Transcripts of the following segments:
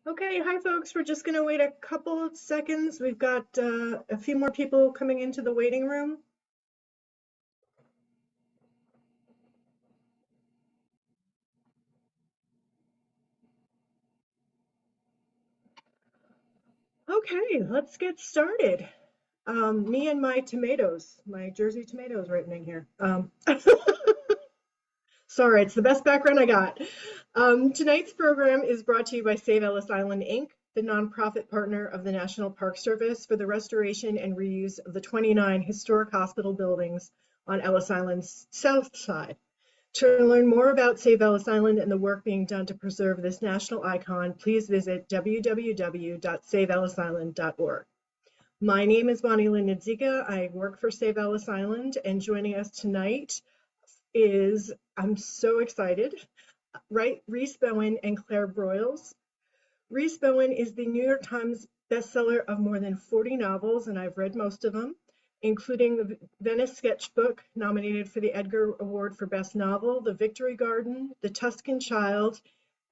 Okay, hi folks. We're just going to wait a couple of seconds. We've got a few more people coming into the waiting room. Okay, let's get started. Me and my tomatoes, my Jersey tomatoes written in here. Sorry, it's the best background I got. Tonight's program is brought to you by Save Ellis Island, Inc., the nonprofit partner of the National Park Service for the restoration and reuse of the 29 historic hospital buildings on Ellis Island's south side. To learn more about Save Ellis Island and the work being done to preserve this national icon, please visit www.saveellisisland.org. My name is Bonnie Lynn Nadzika. I work for Save Ellis Island, and joining us tonight is, I'm so excited, Rhys Bowen and Clare Broyles. Rhys Bowen is the New York Times bestseller of more than 40 novels, and I've read most of them, including the Venice Sketchbook, nominated for the Edgar Award for Best Novel, The Victory Garden, The Tuscan Child,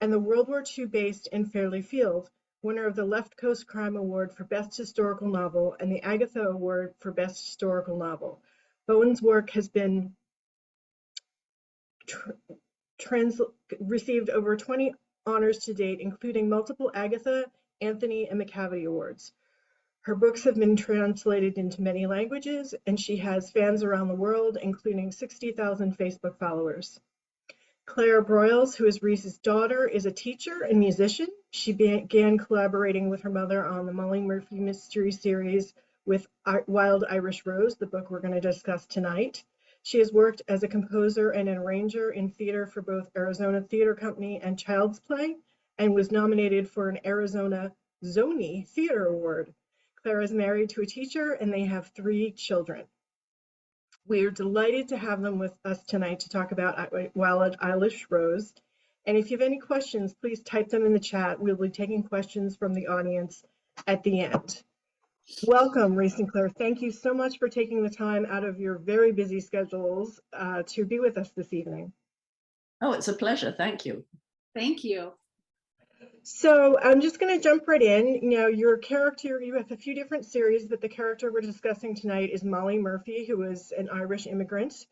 and the World War II based In Fairly Field, winner of the Left Coast Crime Award for Best Historical Novel and the Agatha Award for Best Historical Novel. Bowen's work has been received over 20 honors to date, including multiple Agatha, Anthony, and Macavity Awards. Her books have been translated into many languages, and she has fans around the world, including 60,000 Facebook followers. Clare Broyles, who is Rhys's daughter, is a teacher and musician. She began collaborating with her mother on the Molly Murphy mystery series with Wild Irish Rose, the book we're going to discuss tonight. She has worked as a composer and an arranger in theater for both Arizona Theater Company and Child's Play, and was nominated for an Arizona Zony Theater Award. Clare is married to a teacher, and they have 3 children. We are delighted to have them with us tonight to talk about Wild Irish Rose. And if you have any questions, please type them in the chat. We'll be taking questions from the audience at the end. Welcome, Rhys and Clare. Thank you so much for taking the time out of your very busy schedules to be with us this evening. Oh, it's a pleasure. Thank you. Thank you. So I'm just going to jump right in. You know, your character, you have a few different series, but the character we're discussing tonight is Molly Murphy, who is an Irish immigrant,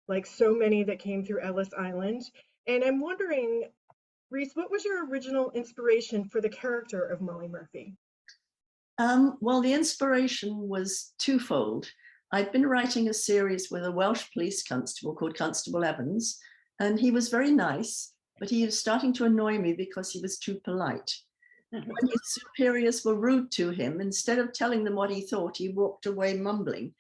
like so many that came through Ellis Island. And I'm wondering, Rhys, what was your original inspiration for the character of Molly Murphy? Well, the inspiration was twofold. I'd been writing a series with a Welsh police constable called Constable Evans, and he was very nice, but he was starting to annoy me because he was too polite. When his superiors were rude to him, instead of telling them what he thought, he walked away mumbling.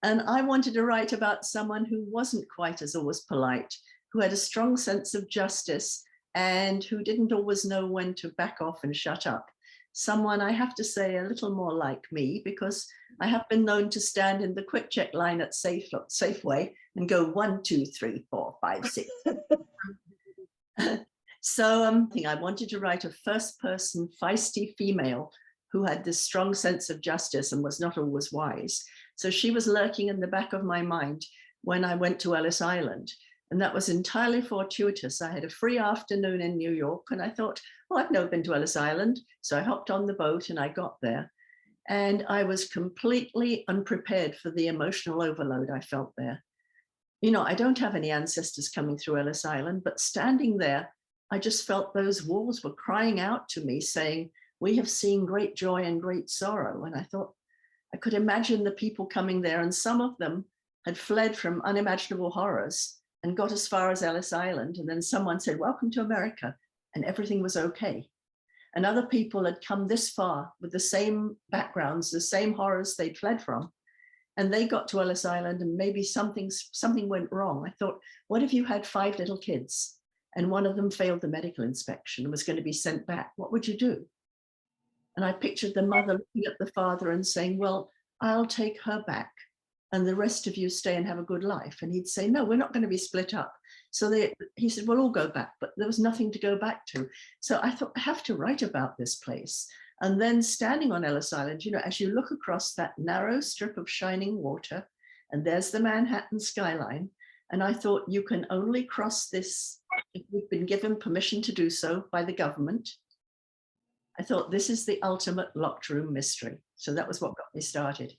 And I wanted to write about someone who wasn't quite as always polite, who had a strong sense of justice, and who didn't always know when to back off and shut up. Someone, I have to say, a little more like me, because I have been known to stand in the quick check line at Safeway and go 1, 2, 3, 4, 5, 6. So I wanted to write a first-person feisty female who had this strong sense of justice and was not always wise. So she was lurking in the back of my mind when I went to Ellis Island. And that was entirely fortuitous. I had a free afternoon in New York, and I thought, oh, I've never been to Ellis Island. So I hopped on the boat and I got there. And I was completely unprepared for the emotional overload I felt there. You know, I don't have any ancestors coming through Ellis Island, but standing there, I just felt those walls were crying out to me, saying, we have seen great joy and great sorrow. And I thought, I could imagine the people coming there, and some of them had fled from unimaginable horrors and got as far as Ellis Island. And then someone said, welcome to America, and everything was okay. And other people had come this far with the same backgrounds, the same horrors they'd fled from. And they got to Ellis Island and maybe something went wrong. I thought, what if you had 5 little kids and one of them failed the medical inspection and was going to be sent back? What would you do? And I pictured the mother looking at the father and saying, well, I'll take her back and the rest of you stay and have a good life. And he'd say, no, we're not going to be split up. So he said, we'll all go back, but there was nothing to go back to. So I thought, I have to write about this place. And then standing on Ellis Island, you know, as you look across that narrow strip of shining water, and there's the Manhattan skyline. And I thought, you can only cross this if you've been given permission to do so by the government. I thought this is the ultimate locked room mystery. So that was what got me started.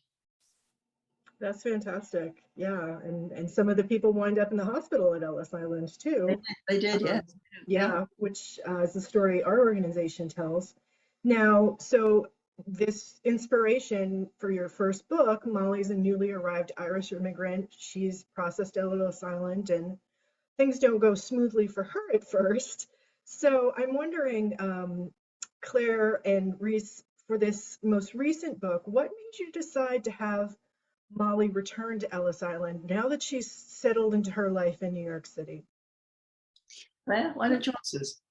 That's fantastic. Yeah, and some of the people wind up in the hospital at Ellis Island too. They did, yes. Yeah, which is the story our organization tells. Now, so this inspiration for your first book, Molly's a newly arrived Irish immigrant. She's processed at Ellis Island, and things don't go smoothly for her at first. So I'm wondering, Claire and Rhys, for this most recent book, what made you decide to have Molly return to Ellis Island now that she's settled into her life in New York City? Claire, why don't you answer this?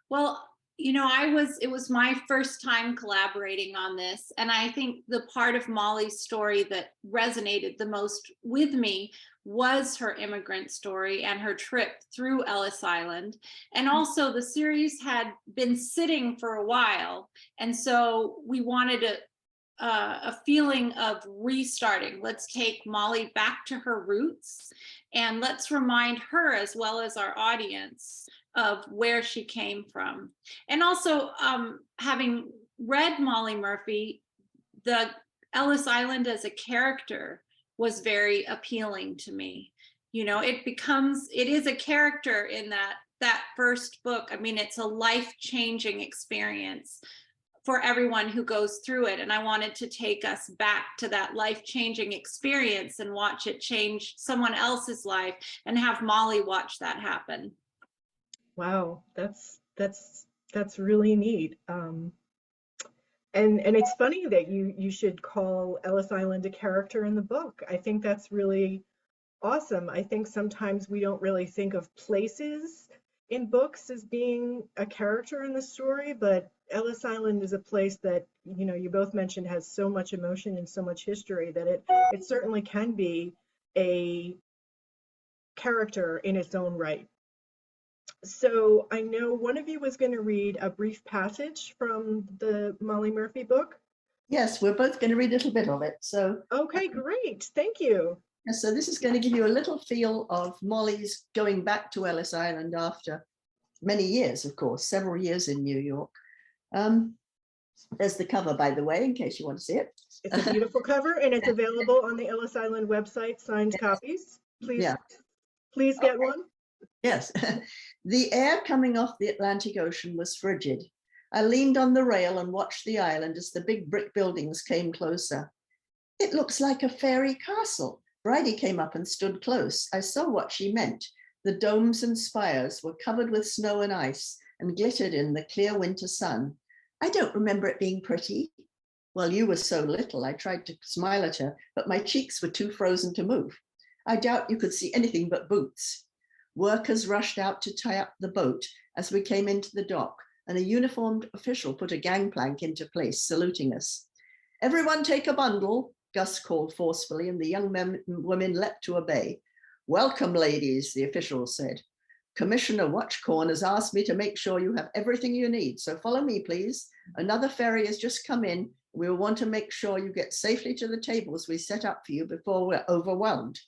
Well, it was my first time collaborating on this. And I think the part of Molly's story that resonated the most with me was her immigrant story and her trip through Ellis Island. And also the series had been sitting for a while. And so we wanted a feeling of restarting. Let's take Molly back to her roots and let's remind her, as well as our audience, of where she came from. And also, having read Molly Murphy, the Ellis Island as a character was very appealing to me. It is a character in that first book. I mean, it's a life-changing experience for everyone who goes through it. And I wanted to take us back to that life-changing experience and watch it change someone else's life and have Molly watch that happen. Wow, that's really neat. And it's funny that you should call Ellis Island a character in the book. I think that's really awesome. I think sometimes we don't really think of places in books as being a character in the story, but Ellis Island is a place that, you both mentioned has so much emotion and so much history that it certainly can be a character in its own right. So I know one of you was going to read a brief passage from the Molly Murphy book. Yes, we're both going to read a little bit of it. So okay, great. Thank you. So this is going to give you a little feel of Molly's going back to Ellis Island after many years, of course, several years in New York. There's the cover, by the way, in case you want to see it. It's a beautiful cover, and it's available on the Ellis Island website, signed copies. Please get one. Yes. The air coming off the Atlantic Ocean was frigid. I leaned on the rail and watched the island as the big brick buildings came closer. It looks like a fairy castle. Bridie came up and stood close. I saw what she meant. The domes and spires were covered with snow and ice and glittered in the clear winter sun. I don't remember it being pretty. Well, you were so little, I tried to smile at her, but my cheeks were too frozen to move. I doubt you could see anything but boots. Workers rushed out to tie up the boat as we came into the dock, and a uniformed official put a gangplank into place, saluting us. Everyone take a bundle, Gus called forcefully, and the young women leapt to obey. Welcome, ladies, the official said. Commissioner Watchcorn has asked me to make sure you have everything you need, so follow me, please. Another ferry has just come in. We will want to make sure you get safely to the tables we set up for you before we're overwhelmed.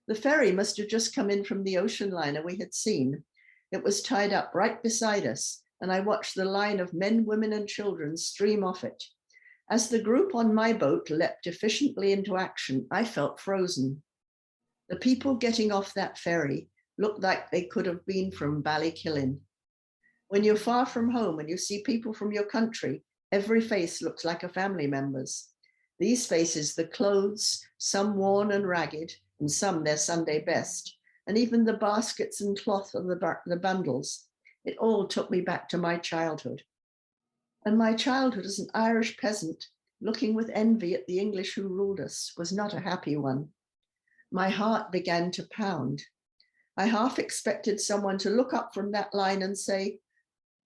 The ferry must have just come in from the ocean liner we had seen. It was tied up right beside us, and I watched the line of men, women, and children stream off it. As the group on my boat leapt efficiently into action, I felt frozen. The people getting off that ferry looked like they could have been from Ballykillen. When you're far from home and you see people from your country, every face looks like a family member's. These faces, the clothes, some worn and ragged, and some their Sunday best, and even the baskets and cloth of the bundles. It all took me back to my childhood. And my childhood as an Irish peasant, looking with envy at the English who ruled us, was not a happy one. My heart began to pound. I half expected someone to look up from that line and say,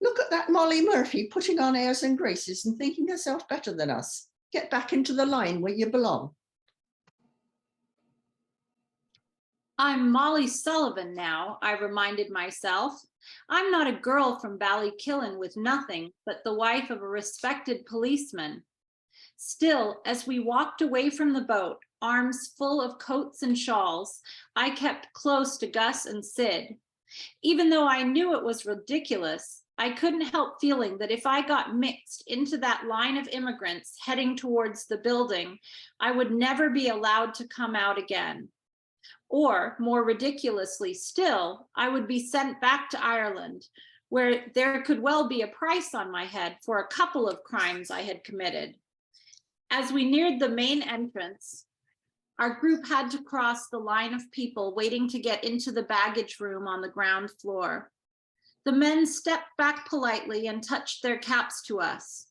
look at that Molly Murphy putting on airs and graces and thinking herself better than us. Get back into the line where you belong. I'm Molly Sullivan now, I reminded myself. I'm not a girl from Ballykillen with nothing but the wife of a respected policeman. Still, as we walked away from the boat, arms full of coats and shawls, I kept close to Gus and Sid. Even though I knew it was ridiculous, I couldn't help feeling that if I got mixed into that line of immigrants heading towards the building, I would never be allowed to come out again. Or, more ridiculously still, I would be sent back to Ireland, where there could well be a price on my head for a couple of crimes I had committed. As we neared the main entrance, our group had to cross the line of people waiting to get into the baggage room on the ground floor. The men stepped back politely and touched their caps to us.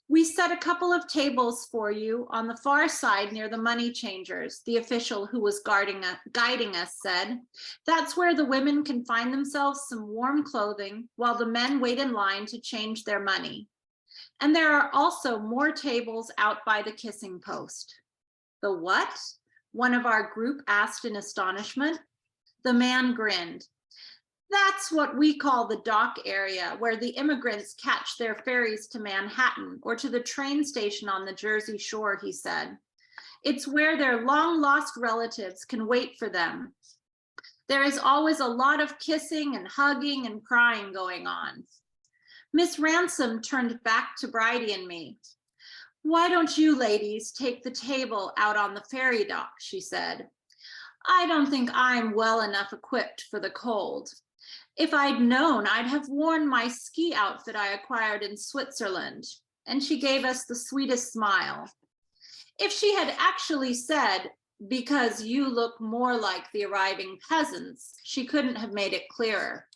"We set a couple of tables for you on the far side near the money changers," the official who was guiding us said. "That's where the women can find themselves some warm clothing while the men wait in line to change their money. And there are also more tables out by the kissing post." "The what?" one of our group asked in astonishment. The man grinned. "That's what we call the dock area, where the immigrants catch their ferries to Manhattan or to the train station on the Jersey Shore," he said. "It's where their long-lost relatives can wait for them. There is always a lot of kissing and hugging and crying going on." Miss Ransom turned back to Bridie and me. "Why don't you ladies take the table out on the ferry dock?" she said. "I don't think I'm well enough equipped for the cold. If I'd known, I'd have worn my ski outfit I acquired in Switzerland." And she gave us the sweetest smile. If she had actually said, "because you look more like the arriving peasants," she couldn't have made it clearer.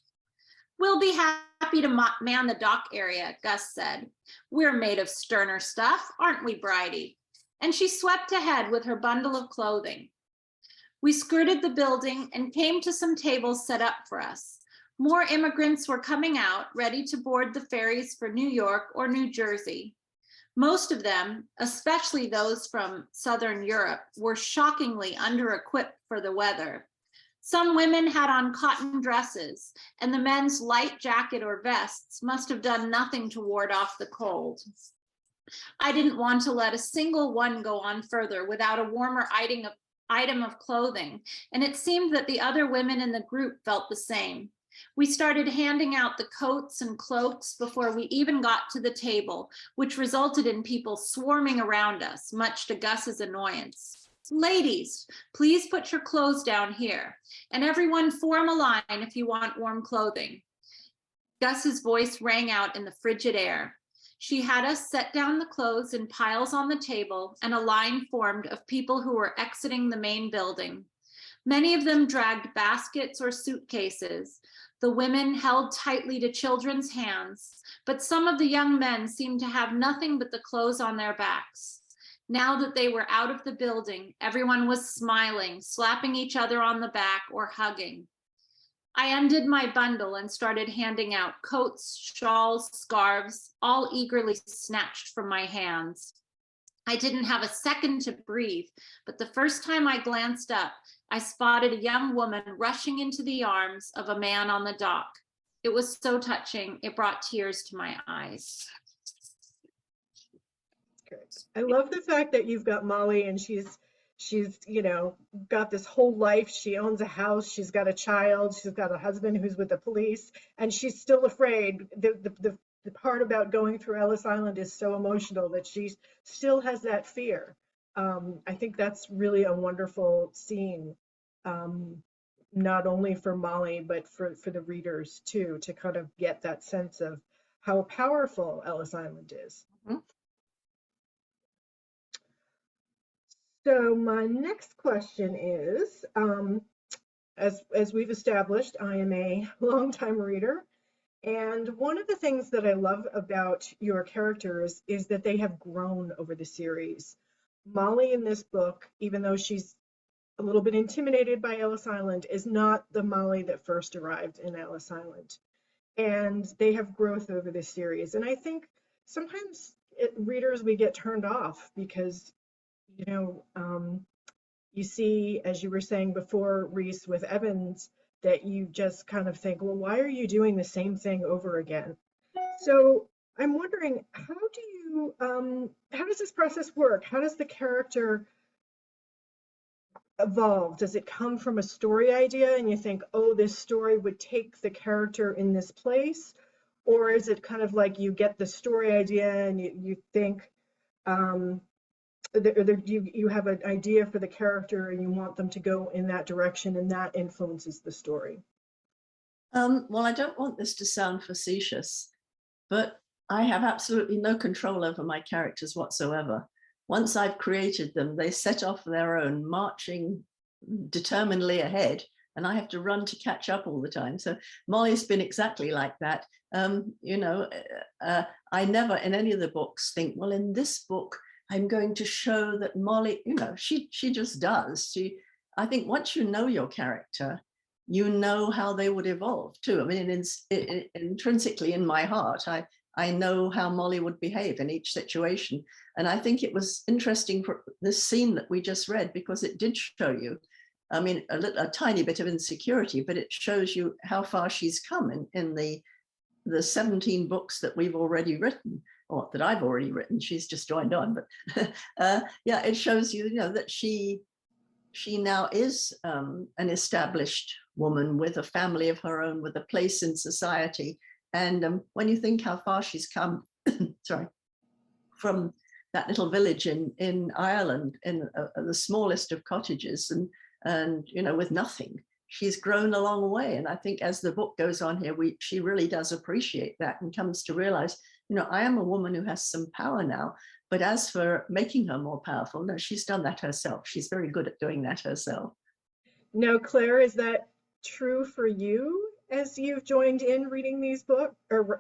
"We'll be happy to man the dock area," Gus said. "We're made of sterner stuff, aren't we, Bridie?" And she swept ahead with her bundle of clothing. We skirted the building and came to some tables set up for us. More immigrants were coming out, ready to board the ferries for New York or New Jersey. Most of them, especially those from Southern Europe, were shockingly under-equipped for the weather. Some women had on cotton dresses, and the men's light jacket or vests must have done nothing to ward off the cold. I didn't want to let a single one go on further without a warmer item of clothing, and it seemed that the other women in the group felt the same. We started handing out the coats and cloaks before we even got to the table, which resulted in people swarming around us, much to Gus's annoyance. "Ladies, please put your clothes down here, and everyone form a line if you want warm clothing." Gus's voice rang out in the frigid air. She had us set down the clothes in piles on the table, and a line formed of people who were exiting the main building. Many of them dragged baskets or suitcases. The women held tightly to children's hands, but some of the young men seemed to have nothing but the clothes on their backs. Now that they were out of the building, everyone was smiling, slapping each other on the back, or hugging. I undid my bundle and started handing out coats, shawls, scarves, all eagerly snatched from my hands. I didn't have a second to breathe, but the first time I glanced up, I spotted a young woman rushing into the arms of a man on the dock. It was so touching, it brought tears to my eyes. Good. I love the fact that you've got Molly and she's got this whole life. She owns a house, she's got a child, she's got a husband who's with the police, and she's still afraid. The part about going through Ellis Island is so emotional that she still has that fear. I think that's really a wonderful scene, not only for Molly, but for the readers too, to kind of get that sense of how powerful Ellis Island is. Mhm. So my next question is, as we've established, I am a longtime reader. And one of the things that I love about your characters is that they have grown over the series. Molly in this book, even though she's a little bit intimidated by Ellis Island, is not the Molly that first arrived in Ellis Island. And they have growth over this series. And I think sometimes readers, we get turned off because, you see, as you were saying before, Rhys, with Evans, that you just kind of think, well, why are you doing the same thing over again? So I'm wondering, how does this process work? How does the character evolve? Does it come from a story idea and you think, oh, this story would take the character in this place? Or is it kind of like you get the story idea and you think um, you have an idea for the character and you want them to go in that direction and that influences the story? Well, I don't want this to sound facetious, but I have absolutely no control over my characters whatsoever. Once I've created them, they set off their own, marching determinedly ahead, and I have to run to catch up all the time. So Molly's been exactly like that. I never in any of the books think, well, in this book, I'm going to show that Molly, she just does. I think once you know your character, you know how they would evolve too. I mean, intrinsically in my heart, I know how Molly would behave in each situation. And I think it was interesting for this scene that we just read, because it did show you, I mean, a tiny bit of insecurity, but it shows you how far she's come in the 17 books that we've already written, or that I've already written. She's just joined on, but yeah, it shows you, that she now is an established woman with a family of her own, with a place in society. And when you think how far she's come, sorry, from that little village in Ireland, in the smallest of cottages, and with nothing, she's grown a long way. And I think as the book goes on here, she really does appreciate that and comes to realize, I am a woman who has some power now. But as for making her more powerful, no, she's done that herself. She's very good at doing that herself. Now, Claire, is that true for you as you've joined in reading these books or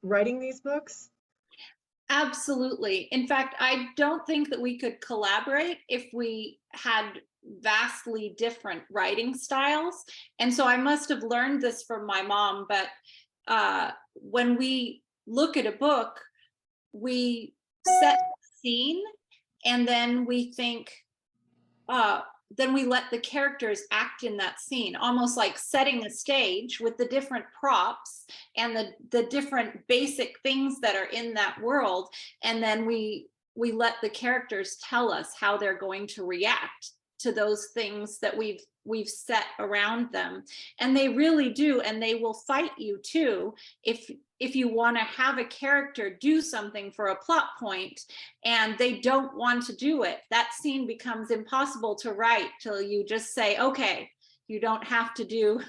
writing these books? Absolutely. In fact, I don't think that we could collaborate if we had vastly different writing styles. And so I must have learned this from my mom, but when we look at a book, we set the scene and then we think, then we let the characters act in that scene, almost like setting a stage with the different props and the different basic things that are in that world. And then we let the characters tell us how they're going to react to those things that we've set around them. And they really do, and they will fight you too if you want to have a character do something for a plot point and they don't want to do it. That scene becomes impossible to write till you just say, okay, you don't have to do,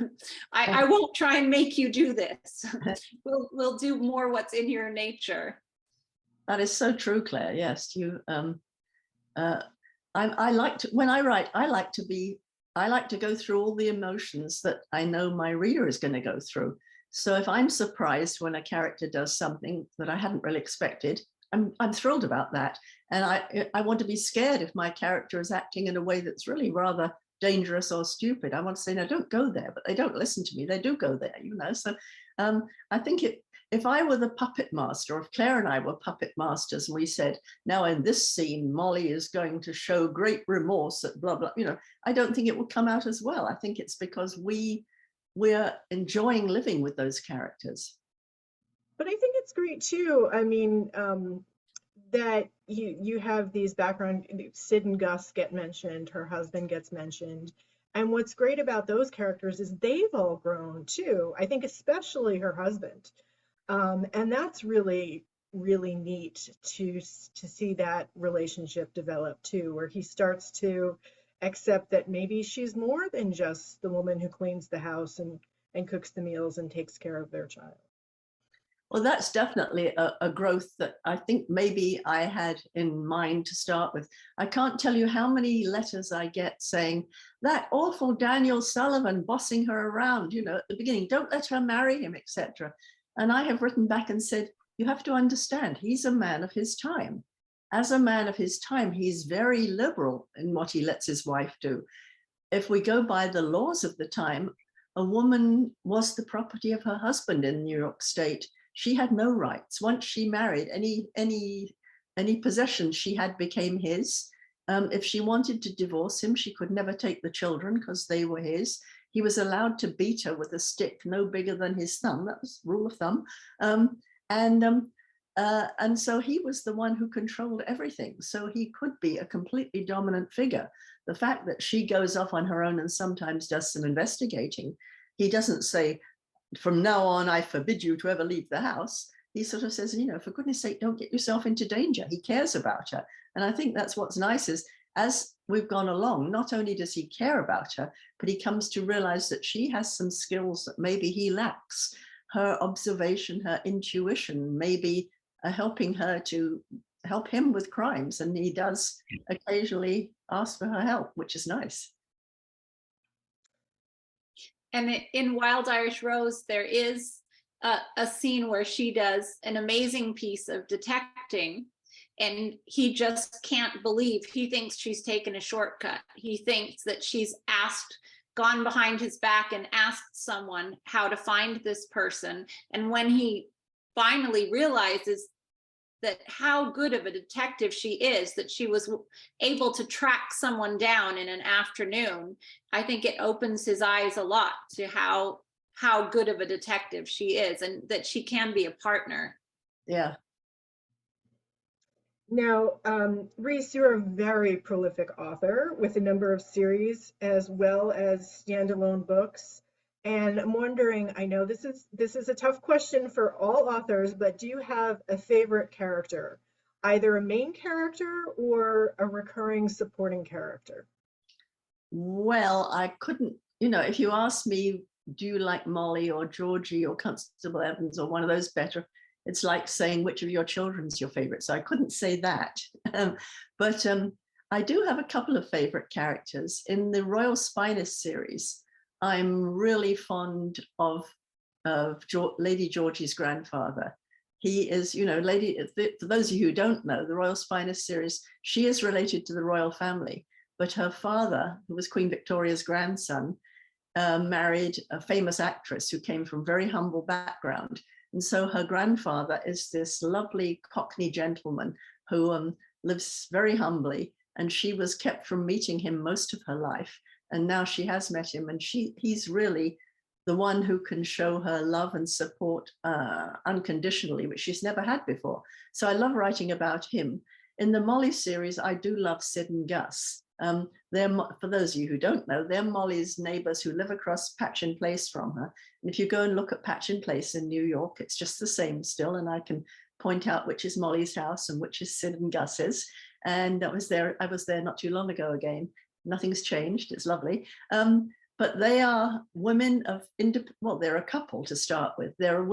I won't try and make you do this. We'll do more what's in your nature. That is so true, Claire. Yes, I like to, when I write, I like to go through all the emotions that I know my reader is going to go through. So if I'm surprised when a character does something that I hadn't really expected, I'm thrilled about that. And I want to be scared if my character is acting in a way that's really rather dangerous or stupid. I want to say, no, don't go there, but they don't listen to me. They do go there, So I think if I were the puppet master, or if Claire and I were puppet masters, and we said, now in this scene, Molly is going to show great remorse at blah, blah, I don't think it would come out as well. I think it's because we're enjoying living with those characters. But I think it's great too. I mean, that you have these background, Sid and Gus get mentioned, her husband gets mentioned. And what's great about those characters is they've all grown too. I think especially her husband. And that's really, really neat to see that relationship develop too, where he starts to accept that maybe she's more than just the woman who cleans the house and cooks the meals and takes care of their child. Well, that's definitely a growth that I think maybe I had in mind to start with. I can't tell you how many letters I get saying, that awful Daniel Sullivan bossing her around, at the beginning, don't let her marry him, etc. And I have written back and said, you have to understand, he's a man of his time. As a man of his time, he's very liberal in what he lets his wife do. If we go by the laws of the time, a woman was the property of her husband in New York State. She had no rights. Once she married, any possessions she had became his. If she wanted to divorce him, she could never take the children because they were his. He was allowed to beat her with a stick no bigger than his thumb. That was rule of thumb. And so he was the one who controlled everything. So he could be a completely dominant figure. The fact that she goes off on her own and sometimes does some investigating, he doesn't say, from now on, I forbid you to ever leave the house. He sort of says, you know, for goodness sake, don't get yourself into danger. He cares about her. And I think that's what's nice is as we've gone along, not only does he care about her, but he comes to realize that she has some skills that maybe he lacks. Her observation, her intuition, maybe helping her to help him with crimes. And he does occasionally ask for her help, which is nice. And in Wild Irish Rose, there is a scene where she does an amazing piece of detecting, and he just can't believe, he thinks she's taken a shortcut. He thinks that she's gone behind his back and asked someone how to find this person. And when he finally realizes that how good of a detective she is, that she was able to track someone down in an afternoon, I think it opens his eyes a lot to how good of a detective she is, and that she can be a partner. Yeah. Now, Rhys, you're a very prolific author with a number of series as well as standalone books. And I'm wondering, I know this is a tough question for all authors, but do you have a favorite character, either a main character or a recurring supporting character? Well, I couldn't, you know, if you ask me, do you like Molly or Georgie or Constable Evans or one of those better? It's like saying which of your children's your favorite. So I couldn't say that. But I do have a couple of favorite characters. In the Royal Spinist series, I'm really fond of Lady Georgie's grandfather. He is, you know, for those of you who don't know, the Royal Spinist series, she is related to the royal family, but her father, who was Queen Victoria's grandson, married a famous actress who came from very humble background. And so her grandfather is this lovely Cockney gentleman who lives very humbly, and she was kept from meeting him most of her life. And now she has met him, and he's really the one who can show her love and support unconditionally, which she's never had before. So I love writing about him. In the Molly series, I do love Sid and Gus. For those of you who don't know, they're Molly's neighbors who live across Patchen Place from her. And if you go and look at Patchen Place in New York, it's just the same still. And I can point out which is Molly's house and which is Sid and Gus's. And I was there not too long ago again. Nothing's changed. It's lovely. But they are women they're a couple to start with. They're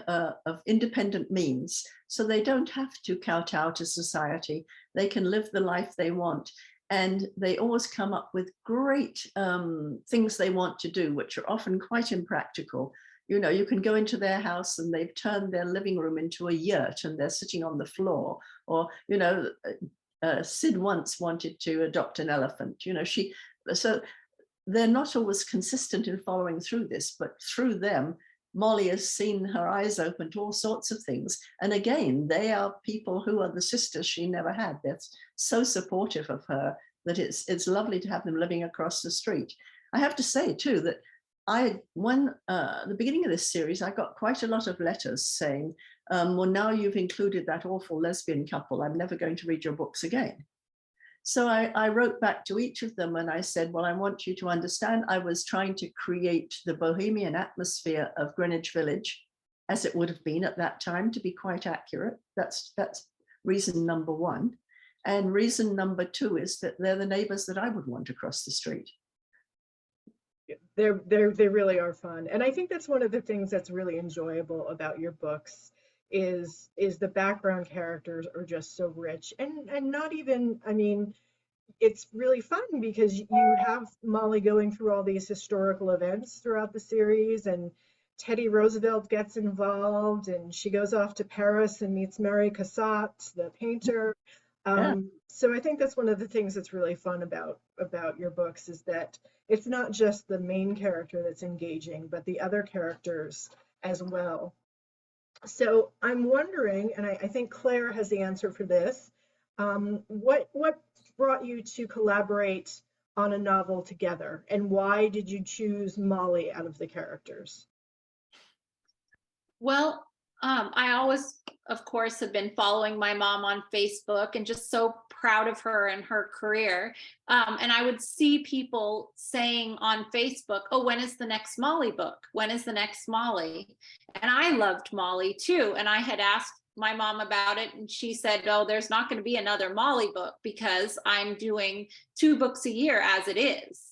of independent means. So they don't have to kowtow to society. They can live the life they want. And they always come up with great things they want to do, which are often quite impractical. You know, you can go into their house and they've turned their living room into a yurt and they're sitting on the floor. Or, you know, Sid once wanted to adopt an elephant. You know, so they're not always consistent in following through this, but through them, Molly has seen her eyes open to all sorts of things. And again, they are people who are the sisters she never had. They're so supportive of her that it's lovely to have them living across the street. I have to say too that the beginning of this series, I got quite a lot of letters saying, well, now you've included that awful lesbian couple, I'm never going to read your books again. So I wrote back to each of them and I said, well, I want you to understand I was trying to create the bohemian atmosphere of Greenwich Village as it would have been at that time, to be quite accurate. That's reason number one. And reason number two is that they're the neighbors that I would want across the street. They really are fun. And I think that's one of the things that's really enjoyable about your books is the background characters are just so rich and not even, I mean, it's really fun because you have Molly going through all these historical events throughout the series, and Teddy Roosevelt gets involved, and she goes off to Paris and meets Mary Cassatt, the painter. So I think that's one of the things that's really fun about your books is that it's not just the main character that's engaging, but the other characters as well. So I'm wondering, and I think Claire has the answer for this, what brought you to collaborate on a novel together, and why did you choose Molly out of the characters? Well, I always of course, have been following my mom on Facebook and just so proud of her and her career. And I would see people saying on Facebook, oh, when is the next Molly book? When is the next Molly? And I loved Molly too. And I had asked my mom about it, and she said, oh, there's not going to be another Molly book because I'm doing 2 books a year as it is.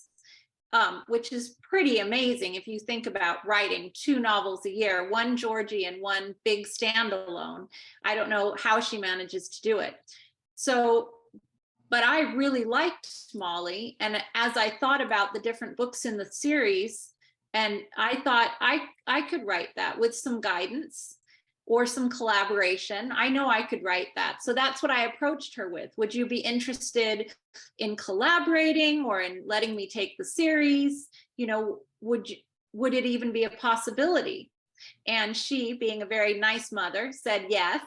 Which is pretty amazing if you think about writing 2 novels a year, 1 Georgie and 1 big standalone. I don't know how she manages to do it. So, but I really liked Molly. And as I thought about the different books in the series, and I thought I could write that with some guidance or some collaboration. I know I could write that. So that's what I approached her with. Would you be interested in collaborating or in letting me take the series? You know, would it even be a possibility? And she, being a very nice mother, said yes.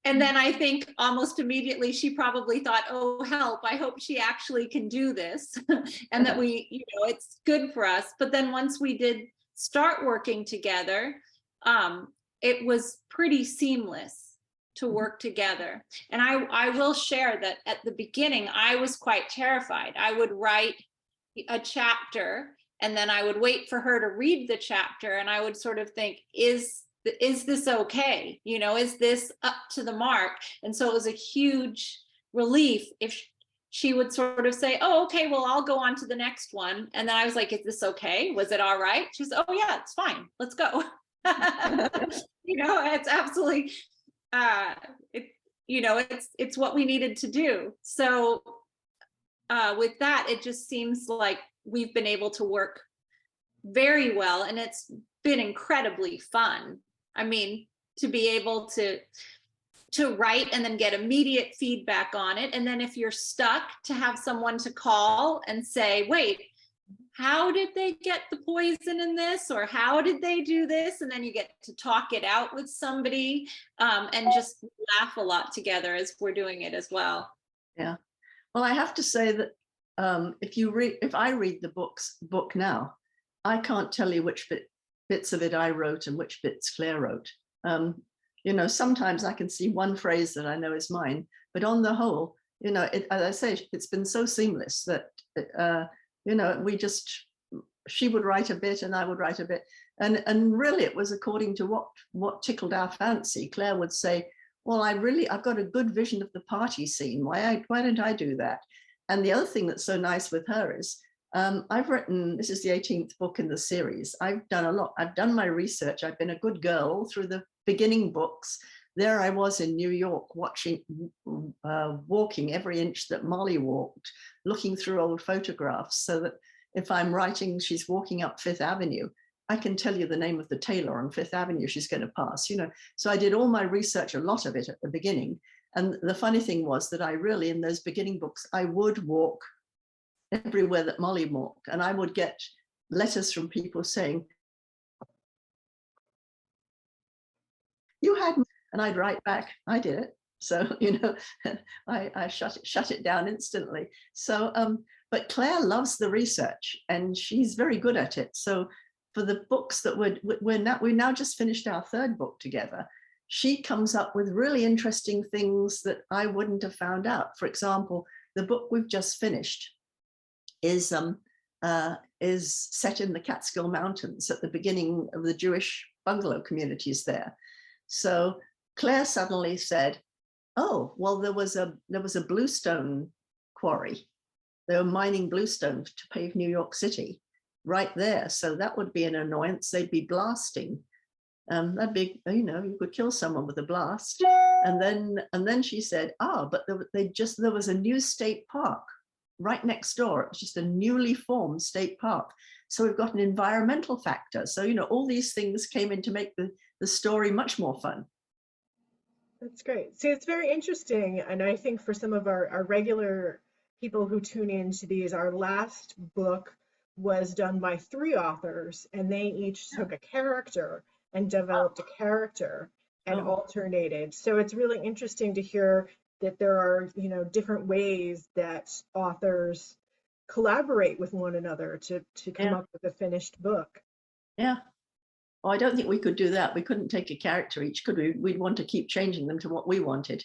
And then I think almost immediately she probably thought, oh, help, I hope she actually can do this. And that we, you know, it's good for us. But then once we did start working together, it was pretty seamless to work together. And I will share that at the beginning, I was quite terrified. I would write a chapter and then I would wait for her to read the chapter, and I would sort of think, is this okay? You know, is this up to the mark? And so it was a huge relief if she would sort of say, oh, okay, well, I'll go on to the next one. And then I was like, is this okay? Was it all right? She's, oh yeah, it's fine. Let's go. You know, it's absolutely, you know, it's what we needed to do. So with that, it just seems like we've been able to work very well, and it's been incredibly fun. I mean, to be able to write and then get immediate feedback on it. And then if you're stuck, to have someone to call and say, wait, how did they get the poison in this? Or how did they do this? And then you get to talk it out with somebody, and just laugh a lot together as we're doing it as well. Yeah. Well, I have to say that if I read the book now, I can't tell you which bits of it I wrote and which bits Claire wrote. You know, sometimes I can see one phrase that I know is mine, but on the whole, you know, as I say, it's been so seamless that, you know, she would write a bit and I would write a bit. And really it was according to what tickled our fancy. Claire would say, well, I've got a good vision of the party scene. Why don't I do that? And the other thing that's so nice with her is, this is the 18th book in the series. I've done a lot. I've done my research. I've been a good girl all through the beginning books. There I was in New York watching, walking every inch that Molly walked, looking through old photographs, so that if I'm writing, she's walking up Fifth Avenue, I can tell you the name of the tailor on Fifth Avenue she's going to pass, you know. So I did all my research, a lot of it at the beginning. And the funny thing was that I really, in those beginning books, I would walk everywhere that Molly walked, and I would get letters from people saying, you had, and I'd write back, I did it. So, you know, I shut it down instantly. So, but Claire loves the research and she's very good at it. So for the books that we now just finished our 3rd book together, she comes up with really interesting things that I wouldn't have found out. For example, the book we've just finished is set in the Catskill Mountains at the beginning of the Jewish bungalow communities there. So Claire suddenly said, oh, well, there was a bluestone quarry. They were mining bluestone to pave New York City right there. So that would be an annoyance. They'd be blasting. That'd be, you know, you could kill someone with a blast. And then she said, but there was a new state park right next door. It was just a newly formed state park. So we've got an environmental factor. So, you know, all these things came in to make the story much more fun. That's great. See, it's very interesting. And I think for some of our regular people who tune into these, our last book was done by 3 authors, and they each took a character and developed a character and alternated. So it's really interesting to hear that there are, you know, different ways that authors collaborate with one another to come up with a finished book. Yeah. Oh, I don't think we could do that. We couldn't take a character each, could we? We'd want to keep changing them to what we wanted.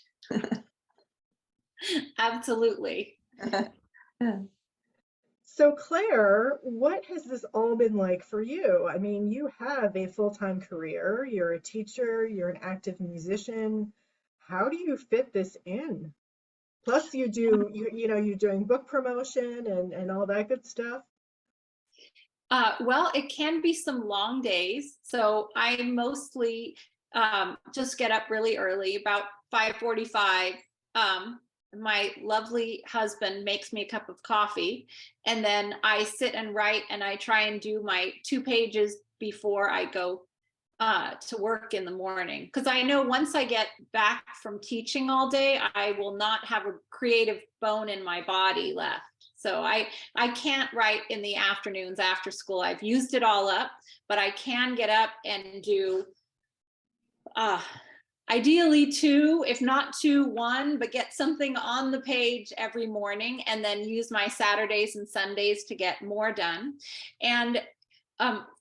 Absolutely. Yeah. So Claire, what has this all been like for you? I mean, you have a full-time career, you're a teacher, you're an active musician. How do you fit this in? Plus you're doing book promotion and all that good stuff. Well, it can be some long days. So I mostly just get up really early, about 5:45. My lovely husband makes me a cup of coffee, and then I sit and write, and I try and do my 2 pages before I go to work in the morning. Because I know once I get back from teaching all day, I will not have a creative bone in my body left. So I can't write in the afternoons after school. I've used it all up, but I can get up and do ideally 2, if not 2, 1, but get something on the page every morning, and then use my Saturdays and Sundays to get more done. And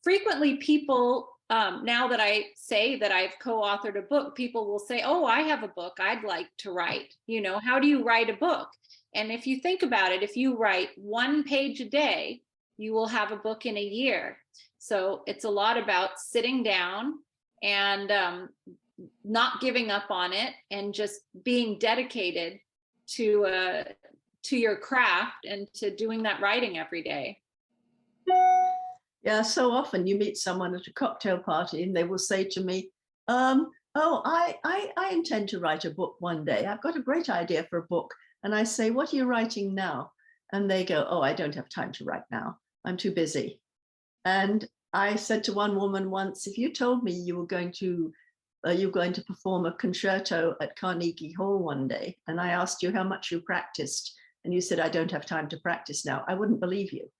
frequently people, now that I say that I've co-authored a book, people will say, oh, I have a book I'd like to write. How do you write a book? And if you think about it, if you write 1 page a day, you will have a book in a year. So it's a lot about sitting down and not giving up on it, and just being dedicated to your craft and to doing that writing every day. Yeah, so often you meet someone at a cocktail party and they will say to me, oh, I intend to write a book one day. I've got a great idea for a book. And I say, what are you writing now? And they go, oh, I don't have time to write now. I'm too busy. And I said to one woman once, if you told me you were going to perform a concerto at Carnegie Hall one day, and I asked you how much you practiced, and you said, I don't have time to practice now, I wouldn't believe you.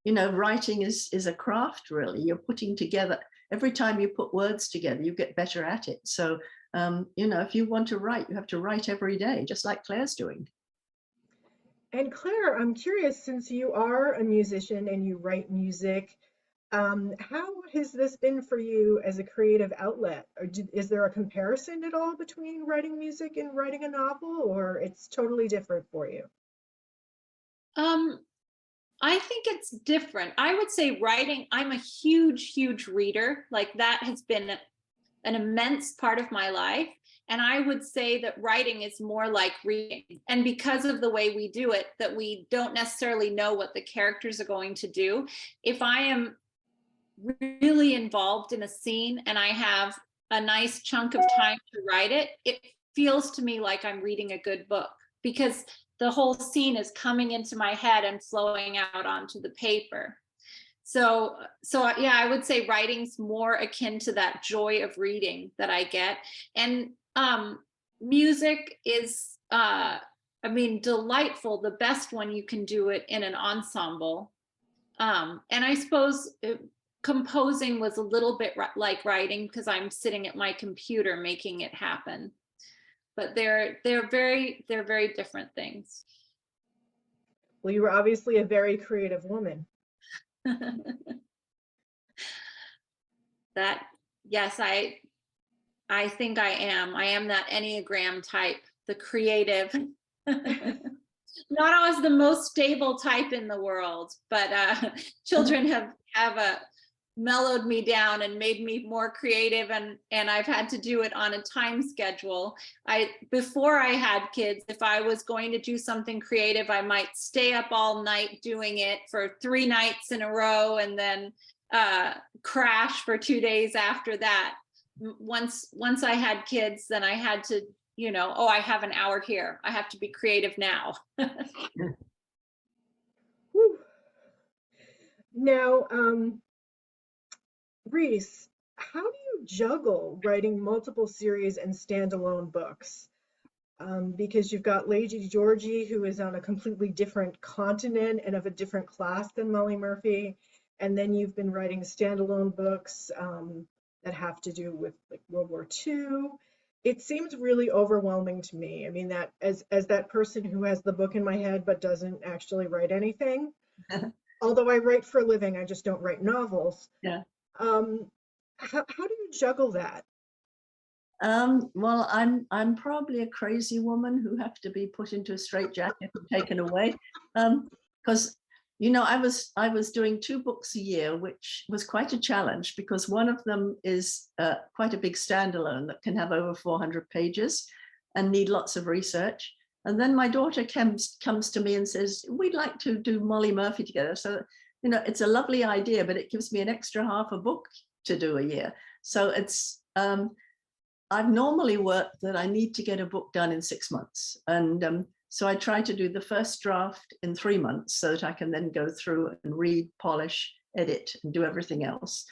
Writing is a craft, really. You're putting together, every time you put words together, you get better at it. So, if you want to write, you have to write every day, just like Claire's doing. And Claire, I'm curious, since you are a musician and you write music, how has this been for you as a creative outlet? Or is there a comparison at all between writing music and writing a novel, or it's totally different for you? I think it's different. I would say writing, I'm a huge reader. Like, that has been an immense part of my life. And I would say that writing is more like reading. And because of the way we do it, that we don't necessarily know what the characters are going to do. If I am really involved in a scene and I have a nice chunk of time to write it, it feels to me like I'm reading a good book, because the whole scene is coming into my head and flowing out onto the paper. So yeah, I would say writing's more akin to that joy of reading that I get. And music is, delightful, the best when you can do it in an ensemble. And I suppose composing was a little bit like writing, because I'm sitting at my computer making it happen. But they're very different things. Well, you were obviously a very creative woman. That, yes, I think I am that Enneagram type, the creative. Not always the most stable type in the world, but children have mellowed me down and made me more creative, and I've had to do it on a time schedule. Before I had kids, if I was going to do something creative, I might stay up all night doing it for 3 nights in a row, and then crash for 2 days after that. Once I had kids, then I had to, I have an hour here, I have to be creative now. Now, Rhys, how do you juggle writing multiple series and standalone books? Because you've got Lady Georgie, who is on a completely different continent and of a different class than Molly Murphy, and then you've been writing standalone books that have to do with like World War II. It seems really overwhelming to me. I mean, that as that person who has the book in my head but doesn't actually write anything. Although I write for a living, I just don't write novels. Yeah. How do you juggle that? Well, I'm probably a crazy woman who have to be put into a straitjacket and taken away, because I was doing 2 books a year, which was quite a challenge because one of them is quite a big standalone that can have over 400 pages and need lots of research. And then my daughter comes to me and says, "We'd like to do Molly Murphy together." So it's a lovely idea, but it gives me an extra half a book to do a year. So it's I've normally worked that I need to get a book done in 6 months. And so I try to do the first draft in 3 months so that I can then go through and read, polish, edit, and do everything else.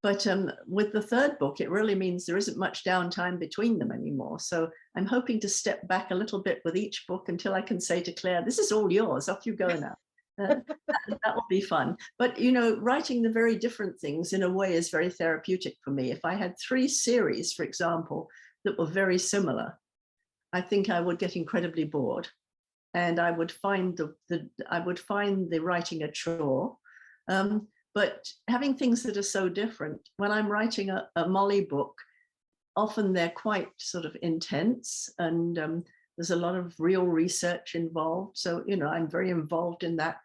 But with the third book, it really means there isn't much downtime between them anymore. So I'm hoping to step back a little bit with each book until I can say to Claire, "This is all yours, off you go now." That will be fun. But writing the very different things in a way is very therapeutic for me. If I had 3 series, for example, that were very similar, I think I would get incredibly bored, and I would find the writing a chore. But having things that are so different, when I'm writing a Molly book, often they're quite sort of intense, and there's a lot of real research involved. So I'm very involved in that.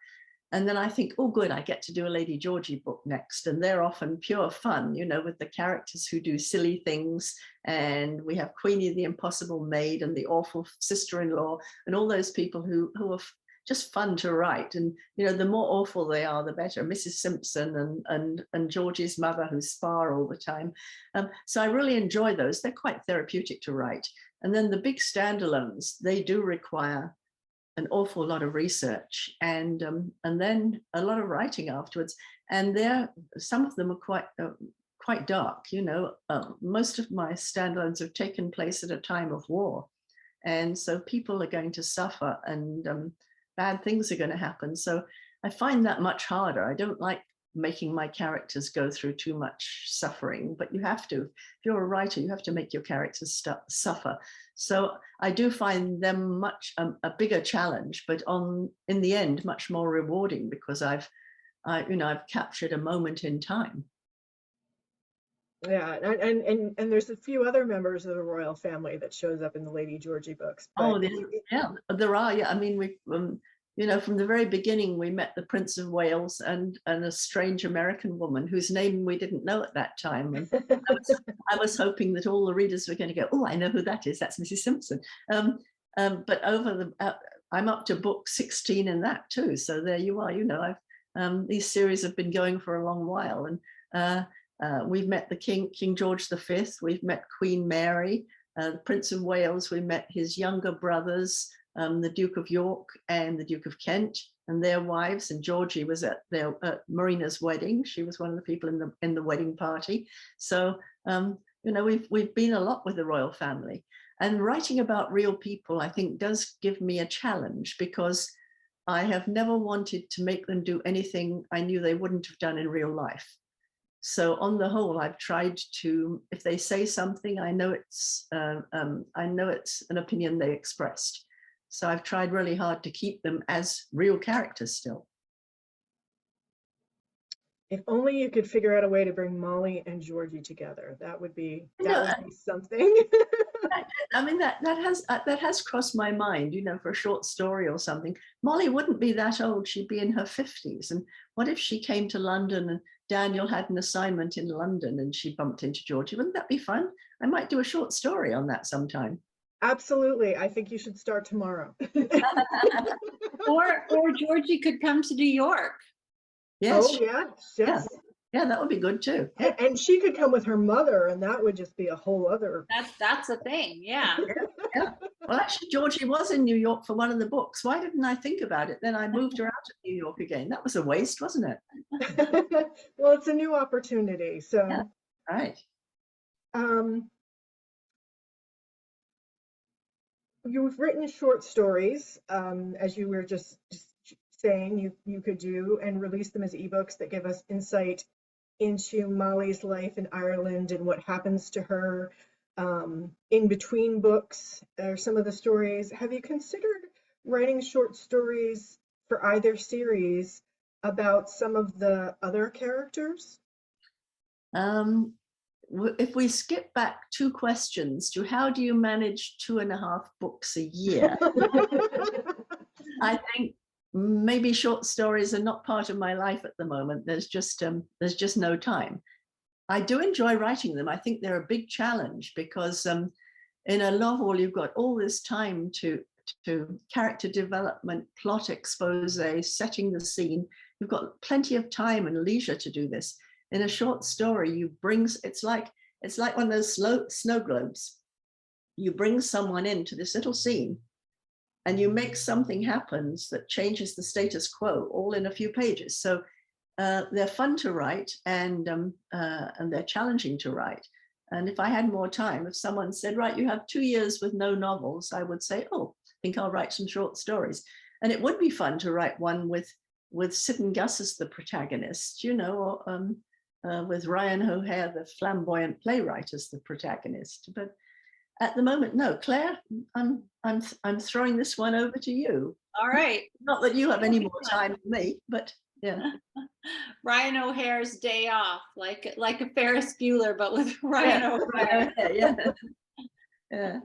And then I think, oh, good, I get to do a Lady Georgie book next. And they're often pure fun, with the characters who do silly things. And we have Queenie the Impossible Maid and the awful sister-in-law and all those people who are just fun to write. And, the more awful they are, the better. Mrs. Simpson and Georgie's mother who spar all the time. So I really enjoy those. They're quite therapeutic to write. And then the big standalones, they do require an awful lot of research and then a lot of writing afterwards. And some of them are quite dark. Most of my standalones have taken place at a time of war, and so people are going to suffer, and bad things are going to happen. So I find that much harder. I don't like making my characters go through too much suffering, but you have to. If you're a writer, you have to make your characters suffer. So I do find them much a bigger challenge, but in the end, much more rewarding because I've captured a moment in time. Yeah, and there's a few other members of the royal family that shows up in the Lady Georgie books. But there are. Yeah, I mean, we from the very beginning, we met the Prince of Wales and a strange American woman whose name we didn't know at that time. And I was hoping that all the readers were going to go, "Oh, I know who that is. That's Mrs. Simpson." But I'm up to book 16 in that too. So there you are. These series have been going for a long while, and we've met the King George V. We've met Queen Mary, the Prince of Wales. We met his younger brothers, the Duke of York and the Duke of Kent and their wives, and Georgie was at Marina's wedding. She was one of the people in the wedding party. So we've been a lot with the royal family, and writing about real people I think does give me a challenge because I have never wanted to make them do anything I knew they wouldn't have done in real life. So on the whole, I've tried to, if they say something, I know it's an opinion they expressed. So I've tried really hard to keep them as real characters still. if only you could figure out a way to bring Molly and Georgie together, that would be something. I mean, that has crossed my mind, for a short story or something. Molly wouldn't be that old. She'd be in her 50s. And what if she came to London and Daniel had an assignment in London and she bumped into Georgie? Wouldn't that be fun? I might do a short story on that sometime. Absolutely. I think you should start tomorrow. Or Georgie could come to New York. Yes. Oh, yes. Yeah, that would be good too. Yeah. And she could come with her mother, and that would just be a whole other. That's a thing. Yeah. Yeah. Well, actually, Georgie was in New York for one of the books. Why didn't I think about it? Then I moved her out to New York again. That was a waste, wasn't it? Well, it's a new opportunity. So. Yeah. Right. You've written short stories, as you were just saying you could do, and release them as ebooks that give us insight into Molly's life in Ireland and what happens to her in between books or some of the stories. Have you considered writing short stories for either series about some of the other characters? If we skip back 2 questions to how do you manage 2.5 books a year? I think maybe short stories are not part of my life at the moment. There's just no time. I do enjoy writing them. I think they're a big challenge because in a novel, you've got all this time to character development, plot expose, setting the scene. You've got plenty of time and leisure to do this. In a short story, it's like one of those snow globes. You bring someone into this little scene and you make something happen that changes the status quo all in a few pages. So they're fun to write and they're challenging to write. And if I had more time, if someone said, right, you have 2 years with no novels, I would say, oh, I think I'll write some short stories. And it would be fun to write one with Sid and Gus as the protagonist, you know, or with Ryan O'Hare, the flamboyant playwright, as the protagonist. But at the moment, no. Claire, I'm throwing this one over to you. All right. Not that you have any more time than me, but yeah. Ryan O'Hare's Day Off, like a Ferris Bueller, but with Ryan O'Hare. Yeah. Yeah.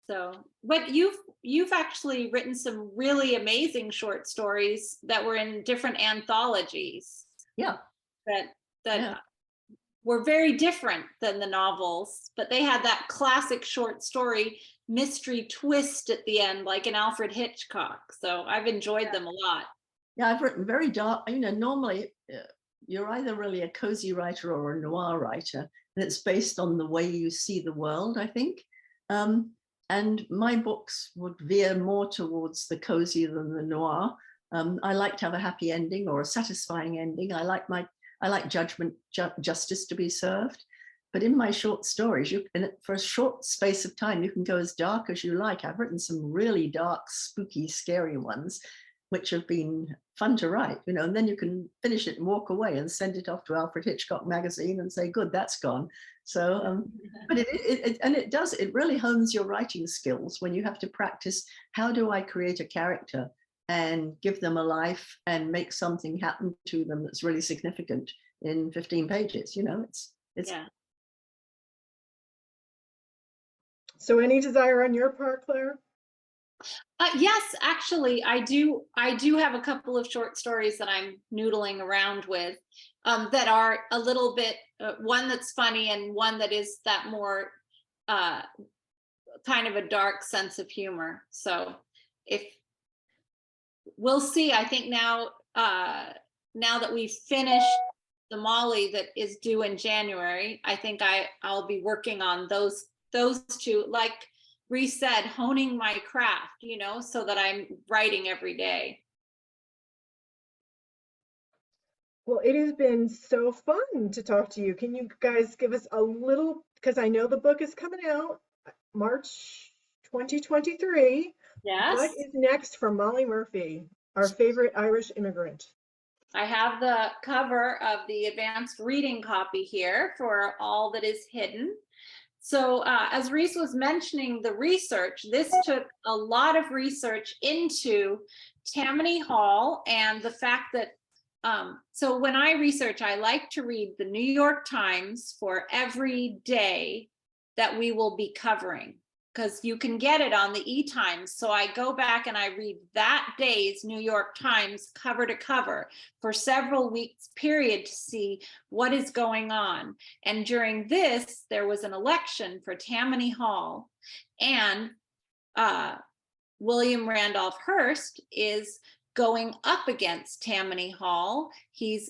So, but you've actually written some really amazing short stories that were in different anthologies. Yeah. That were very different than the novels, but they had that classic short story mystery twist at the end, like an Alfred Hitchcock. So I've enjoyed them a lot. Yeah, I've written very dark, you know, normally you're either really a cozy writer or a noir writer, and it's based on the way you see the world, I think. And my books would veer more towards the cozy than the noir. I like to have a happy ending or a satisfying ending. I like justice to be served. But in my short stories, for a short space of time, you can go as dark as you like. I've written some really dark, spooky, scary ones, which have been fun to write, you know, and then you can finish it and walk away and send it off to Alfred Hitchcock magazine and say, good, that's gone. So, but it really hones your writing skills when you have to practice, how do I create a character and give them a life and make something happen to them that's really significant in 15 pages, you know, it's. Yeah. So any desire on your part, Claire? Yes, actually, I do have a couple of short stories that I'm noodling around with that are a little bit, one that's funny and one that is that more kind of a dark sense of humor. So if we'll see, I think now that we've finished the Molly that is due in January, I think I'll be working on those two, like Rhys said, honing my craft, you know, so that I'm writing every day. Well, it has been so fun to talk to you. Can you guys give us a little, because I know the book is coming out March 2023. Yes. What is next for Molly Murphy, our favorite Irish immigrant? I have the cover of the advanced reading copy here for All That Is Hidden. So as Rhys was mentioning the research, this took a lot of research into Tammany Hall and the fact that, so when I research, I like to read the New York Times for every day that we will be covering, because you can get it on the E-Times. So I go back and I read that day's New York Times cover to cover for several weeks period to see what is going on. And during this, there was an election for Tammany Hall, and William Randolph Hearst is going up against Tammany Hall. He's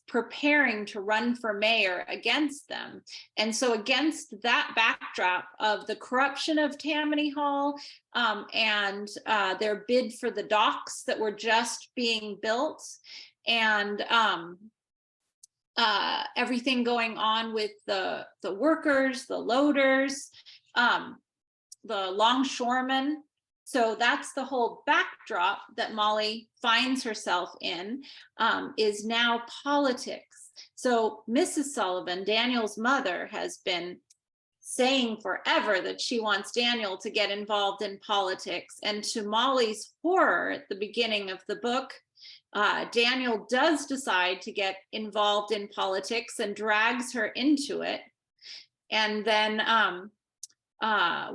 preparing to run for mayor against them. And so against that backdrop of the corruption of Tammany Hall and their bid for the docks that were just being built, and everything going on with the workers, the loaders, the longshoremen. So that's the whole backdrop that Molly finds herself in, is now politics. So Mrs. Sullivan, Daniel's mother, has been saying forever that she wants Daniel to get involved in politics. And to Molly's horror at the beginning of the book, Daniel does decide to get involved in politics and drags her into it. And then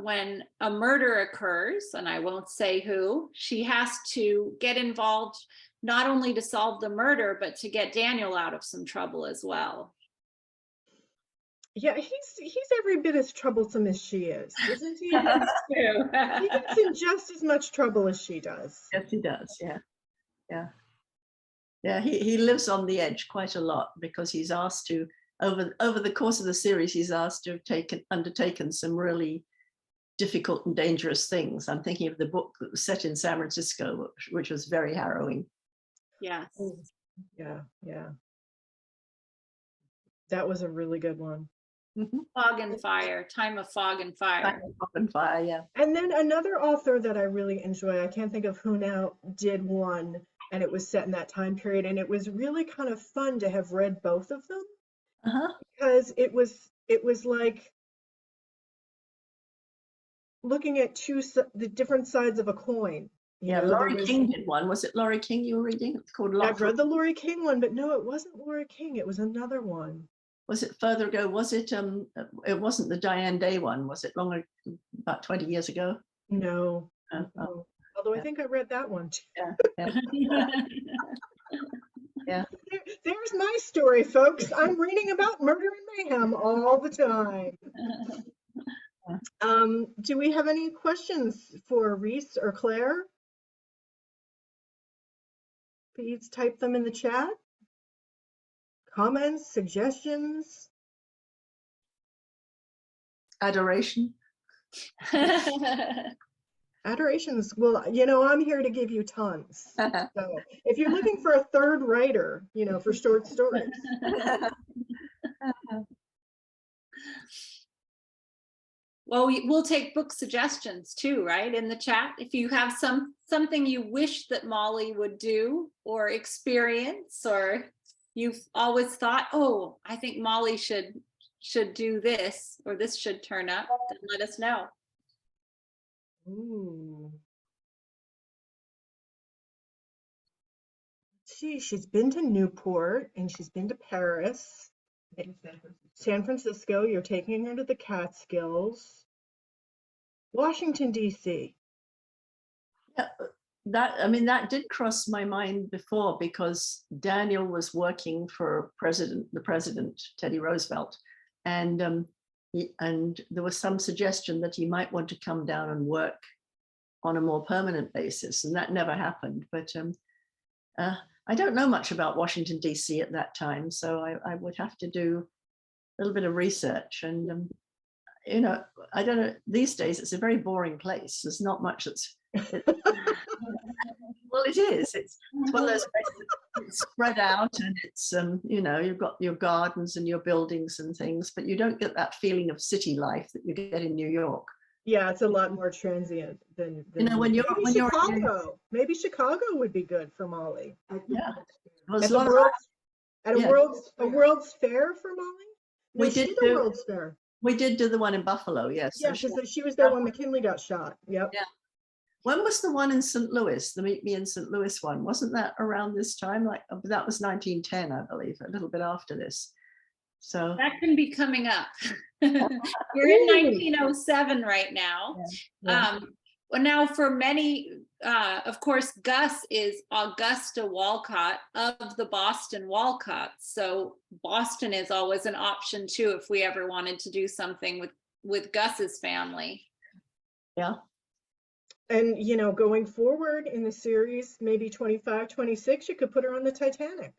when a murder occurs, and I won't say who, she has to get involved not only to solve the murder, but to get Daniel out of some trouble as well. Yeah, he's every bit as troublesome as she is, isn't he? That's true. He gets in just as much trouble as she does. Yes, he does. Yeah, yeah, yeah. He lives on the edge quite a lot because he's asked to over the course of the series. He's asked to have undertaken some really difficult and dangerous things. I'm thinking of the book that was set in San Francisco, which was very harrowing. Yes. Yeah, yeah. That was a really good one. Mm-hmm. Fog and Fire, Time of Fog and Fire. Time of Fog and Fire, yeah. And then another author that I really enjoy, I can't think of who now, did one, and it was set in that time period, and it was really kind of fun to have read both of them, because it was like looking at the different sides of a coin. Yeah, Laurie King did one. Was it Laurie King you were reading? It's called I've read the Laurie King one, but no, it wasn't Laurie King. It was another one. Was it further ago? Was it it wasn't the Diane Day one, was it longer, about 20 years ago? No. No. Although I think I read that one too. Yeah. Yeah. Yeah. There's my story, folks. I'm reading about murder and mayhem all the time. Do we have any questions for Rhys or Claire? Please type them in the chat. Comments, suggestions? Adoration. Adorations. Well, I'm here to give you tons. So if you're looking for a third writer, for short stories. Well, we'll take book suggestions too, right? In the chat. If you have something you wish that Molly would do or experience, or you've always thought, oh, I think Molly should do this, or this should turn up, then let us know. Ooh. She's been to Newport and she's been to Paris. San Francisco, you're taking her to the Catskills. Washington, D.C. Yeah, that did cross my mind before, because Daniel was working for the president, Teddy Roosevelt, and there was some suggestion that he might want to come down and work on a more permanent basis, and that never happened. But I don't know much about Washington, D.C. at that time, so I would have to do a little bit of research. And, I don't know, these days it's a very boring place. There's not much that's, well, it is. It's one of those places that's spread out, and it's, you've got your gardens and your buildings and things, but you don't get that feeling of city life that you get in New York. Yeah, it's a lot more transient than when you're Chicago. Maybe Chicago would be good for Molly. Yeah, at a World's Fair for Molly. We did do World's Fair. We did do the one in Buffalo, yes. Yeah, she was there when McKinley got shot. Yep. Yeah. When was the one in St. Louis? The Meet Me in St. Louis one, wasn't that around this time? Like that was 1910, I believe, a little bit after this. So that can be coming up. We're in 1907 right now. Yeah. Well, now for many, of course, Gus is Augusta Walcott of the Boston Walcotts. So Boston is always an option too, if we ever wanted to do something with Gus's family. Yeah. And, going forward in the series, maybe 25, 26, you could put her on the Titanic.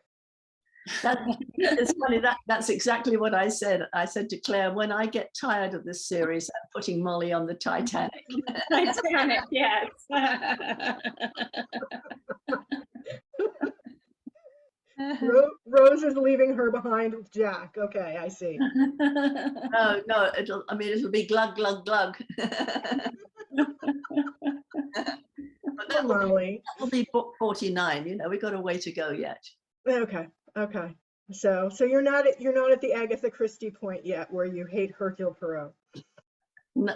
It's funny, that's exactly what I said. I said to Claire, when I get tired of this series, I'm putting Molly on the Titanic. Titanic, yes. Rose is leaving her behind with Jack. Okay, I see. No, it'll be glug, glug, glug. But that'll be book 49. We've got a way to go yet. Okay. So you're not at the Agatha Christie point yet, where you hate Hercule Poirot. No,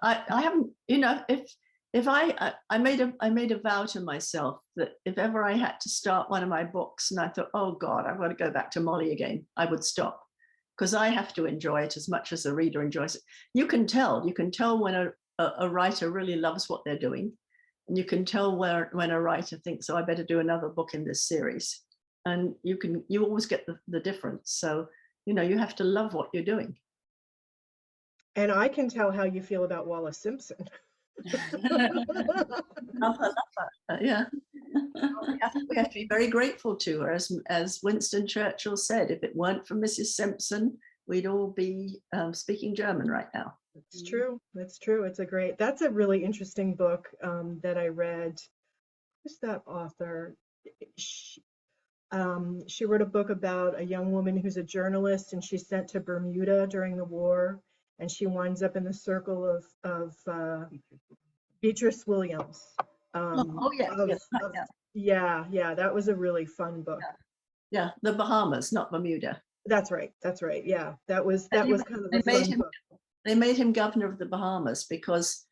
I haven't. If if I made a vow to myself that if ever I had to start one of my books and I thought, oh God, I've got to go back to Molly again, I would stop, because I have to enjoy it as much as the reader enjoys it. You can tell when a writer really loves what they're doing, and you can tell when a writer thinks, oh, I better do another book in this series, and you always get the difference. So you have to love what you're doing. And I can tell how you feel about Wallace Simpson. Love her. Yeah. We have to be very grateful to her. As Winston Churchill said, if it weren't for Mrs. Simpson, we'd all be speaking German right now. It's true. That's true. That's a really interesting book that I read. Who's that author? She wrote a book about a young woman who's a journalist, and she's sent to Bermuda during the war, and she winds up in the circle of Beatrice Williams. Yeah, that was a really fun book. Yeah, the Bahamas, not Bermuda. That's right. Yeah, that was kind of a fun book. They made him governor of the Bahamas because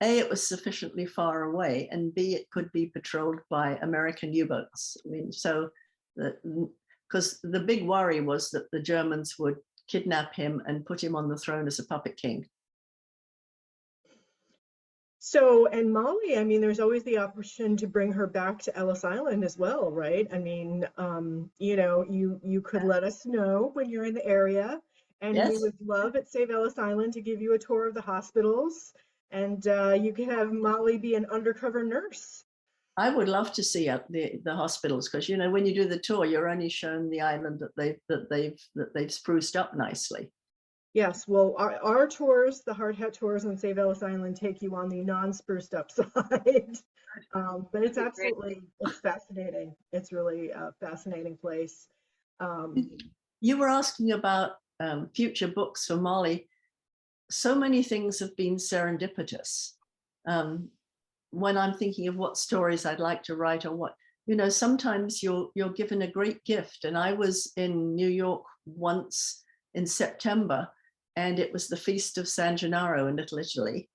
A, it was sufficiently far away, and B, it could be patrolled by American U-boats. I mean, so because the big worry was that the Germans would kidnap him and put him on the throne as a puppet king. So, and Molly, I mean, there's always the option to bring her back to Ellis Island as well, right? I mean, you could let us know when you're in the area, and Yes. we would love at Save Ellis Island to give you a tour of the hospitals, and you can have Molly be an undercover nurse. I would love to see the hospitals, because when you do the tour, you're only shown the island that they've spruced up nicely. Yes, well, our tours, the hard hat tours on Save Ellis Island, take you on the non-spruced up side. But it's fascinating. It's really a fascinating place. You were asking about future books for Molly. So many things have been serendipitous. When I'm thinking of what stories I'd like to write, or what, sometimes you're given a great gift. And I was in New York once in September, and it was the Feast of San Gennaro in Little Italy.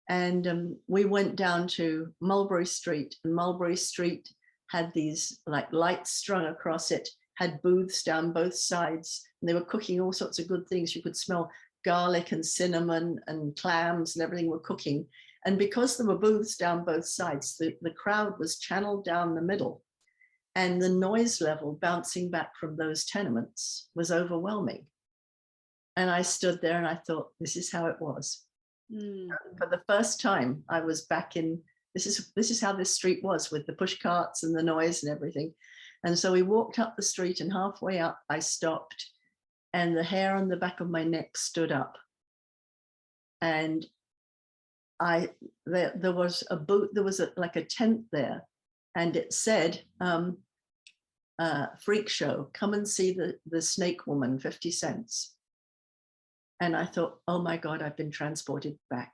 And we went down to Mulberry Street, and Mulberry Street had these like lights strung across it, had booths down both sides, and they were cooking all sorts of good things. You could smell garlic and cinnamon and clams and everything were cooking. And because there were booths down both sides, the crowd was channeled down the middle, and the noise level bouncing back from those tenements was overwhelming. And I stood there and I thought, this is how it was. For the first time, I was back in, this is how this street was, with the push carts and the noise and everything. And so we walked up the street, and halfway up, I stopped, and the hair on the back of my neck stood up. And there was a booth, there was like a tent there, and it said, freak show, come and see the snake woman, 50 cents. And I thought, oh my God, I've been transported back.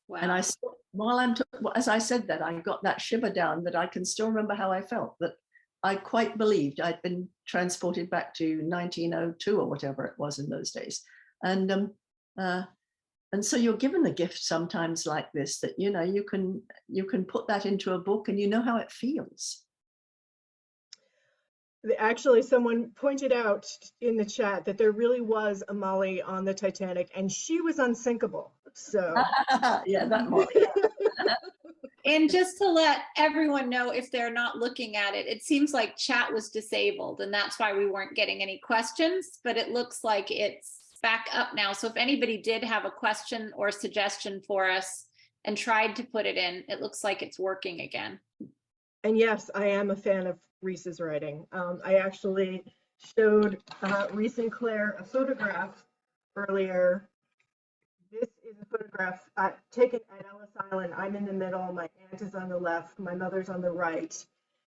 Wow. And as I said that, I got that shiver down that I can still remember how I felt, that I quite believed I'd been transported back to 1902 or whatever it was in those days. And so you're given a gift sometimes like this, that you can put that into a book, and you know how it feels. Actually, someone pointed out in the chat that there really was a Molly on the Titanic, and she was unsinkable. So yeah, that Molly. And just to let everyone know, if they're not looking at it, it seems like chat was disabled, and that's why we weren't getting any questions, but it looks like it's back up now. So if anybody did have a question or suggestion for us and tried to put it in, it looks like it's working again. And yes, I am a fan of Rhys's writing. I actually showed Rhys and Claire a photograph earlier. This is a photograph taken at Ellis Island. I'm in the middle, my aunt is on the left, my mother's on the right.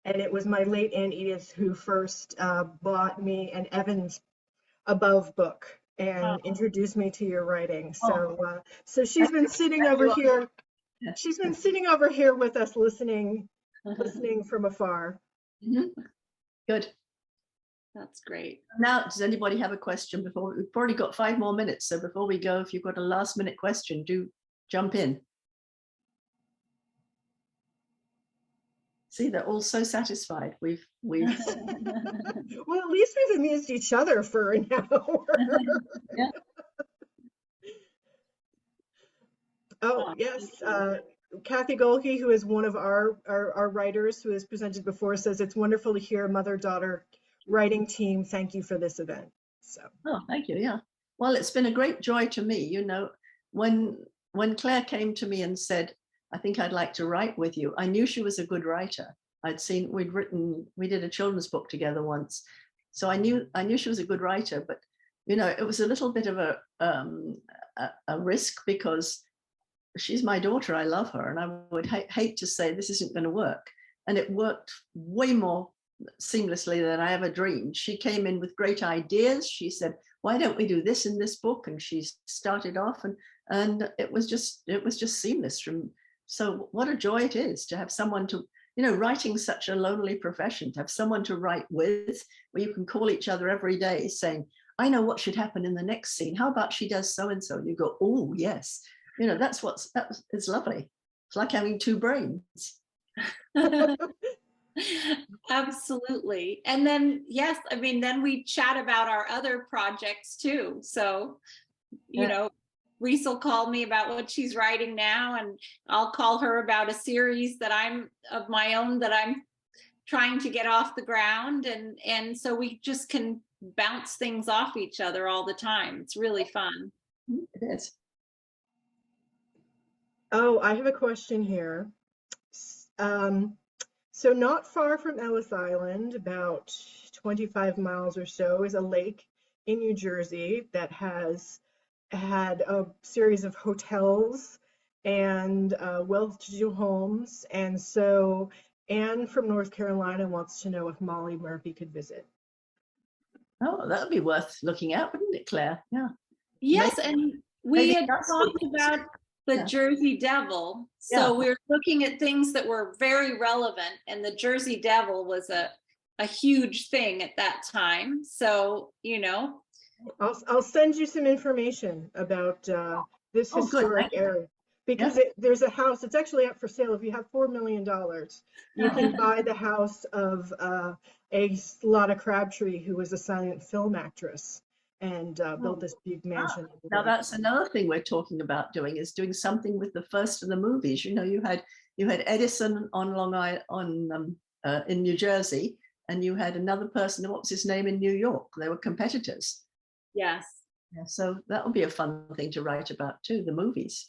And it was my late Aunt Edith who first bought me an Evans Above book and introduced me to your writing. So she's been sitting over here. She's been sitting over here with us listening from afar. Mm-hmm. Good. That's great. Now, does anybody have a question before? We've already got 5 more minutes. So before we go, if you've got a last minute question, do jump in. See, they're all so satisfied. We've Well, at least we've amused each other for an hour. yeah. Oh, yes. Kathy Golke, who is one of our writers who has presented before, says it's wonderful to hear a mother-daughter writing team thank you for this event. So. Oh, thank you. Yeah. Well, it's been a great joy to me. You know, when Claire came to me and said, I think I'd like to write with you, I knew she was a good writer. We did a children's book together once. So I knew she was a good writer, but, you know, it was a little bit of a risk because she's my daughter. I love her. And I would hate to say this isn't going to work. And it worked way more seamlessly than I ever dreamed. She came in with great ideas. She said, why don't we do this in this book? And she started off and it was just seamless. So what a joy it is to have someone to, you know, writing such a lonely profession, to have someone to write with, where you can call each other every day saying, I know what should happen in the next scene. How about she does so-and-so? And you go, oh, yes. You know, it's lovely. It's like having two brains. Absolutely. And then, yes, I mean, then we chat about our other projects too. So, you know, Rhys will call me about what she's writing now, and I'll call her about a series that I'm of my own that I'm trying to get off the ground. And so we just can bounce things off each other all the time. It's really fun. It is. Oh, I have a question here. So not far from Ellis Island, about 25 miles or so, is a lake in New Jersey that has had a series of hotels and well-to-do homes. And so Anne from North Carolina wants to know if Molly Murphy could visit. Oh, that would be worth looking at, wouldn't it, Claire? Yeah. Yes, Maybe, and we had that's talked about the Jersey Devil. So we're looking at things that were very relevant, and the Jersey Devil was a huge thing at that time. So, you know. I'll send you some information about this historic area, because there's a house, it's actually up for sale. If you have $4 million, you can buy the house of a Lotta Crabtree, who was a silent film actress, and built this big mansion. Now that's another thing we're talking about doing, is doing something with the first of the movies. You know, you had Edison on Long Island, in New Jersey, and you had another person, what was his name, in New York. They were competitors. Yes. Yeah, so that would be a fun thing to write about too, the movies.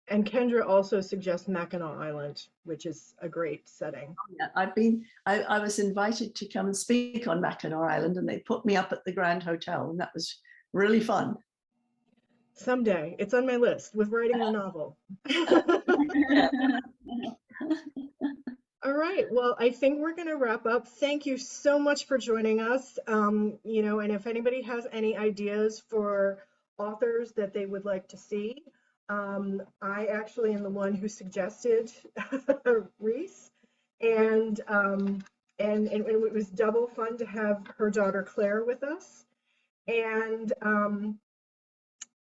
And Kendra also suggests Mackinac Island, which is a great setting. Yeah, I was invited to come and speak on Mackinac Island, and they put me up at the Grand Hotel, and that was really fun. Someday, it's on my list with writing a novel. All right, well, I think we're going to wrap up. Thank you so much for joining us. You know, and if anybody has any ideas for authors that they would like to see, I actually am the one who suggested Rhys, and it was double fun to have her daughter Claire with us. And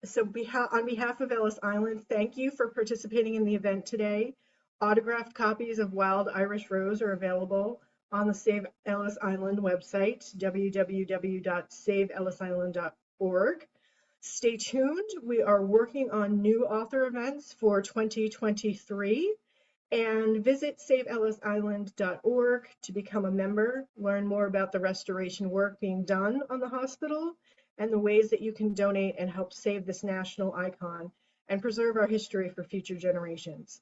so on behalf of Ellis Island, thank you for participating in the event today. Autographed copies of Wild Irish Rose are available on the Save Ellis Island website, www.saveellisisland.org. Stay tuned. We are working on new author events for 2023, and visit saveellisisland.org to become a member, learn more about the restoration work being done on the hospital, and the ways that you can donate and help save this national icon and preserve our history for future generations.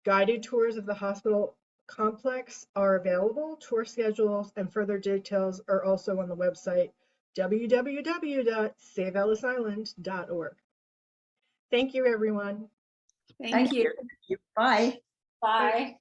Guided tours of the hospital complex are available. Tour schedules and further details are also on the website, www.saveellisisland.org. Thank you, everyone. Thank you. Bye. Bye.